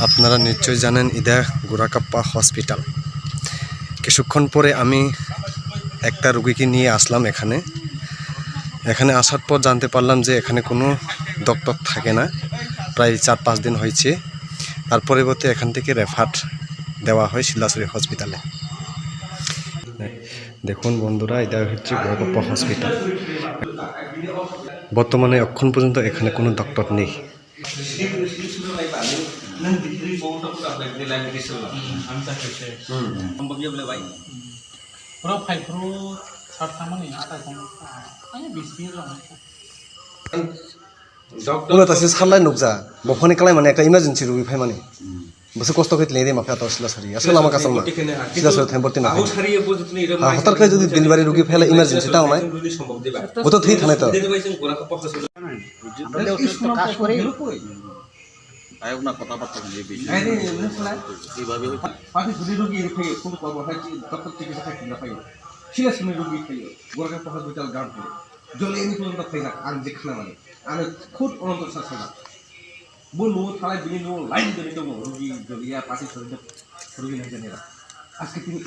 আপনারা নিশ্চয়ই জানেন ইদা গোরাকাপ্পা হসপিটাল। কিছুক্ষণ পরে আমি একটা রোগীকে নিয়ে আসলাম এখানে আসার পর জানতে পারলাম যে এখানে কোনো ডক্টর থাকে না, প্রায় 4-5 দিন হয়েছে। তার পরিবর্তে এখান থেকে রেফার দেওয়া হয় শিলাচুরি হসপিটালে। দেখুন বন্ধুরা, এটা হচ্ছে গোরাকাপ্পা হসপিটাল। বর্তমানে এখন পর্যন্ত এখানে কোনো ডক্টর নেই। সাল্লাই নুকজা বফানি কালাই মানে একটা ইমার্জেন্সি রোগী ফাই মানে বসে কষ্ট করে লেদে মাফে আতা শিলাছড়ি আসলে আমার কাছে না শিলাছড়ি থামবর্তি না হঠাৎ করে যদি ডেলিভারি রোগী ফেলে ইমার্জেন্সি তাও নাই ও তো ঠিক থানে তো কাজ করে আয়োগ না কথাবার্তা নিয়ে বেশি এইভাবে পাখি যদি রোগী এরকম কোন খবর হয় যে ডক্টর চিকিৎসা থাকি না পাই শিলাছড়ি রোগী খাই গোরাকাপ্পা হসপিটাল গান করে জলে এমনি পর্যন্ত খাই না আর যেখানে মানে আমি খুব অনন্ত শাসনা বলবো থালায় দিনে নেবো লাইন ধরে নেবো রুগী জলিয়া পাটি শরীরে রুগী না জানে আজকে তিনি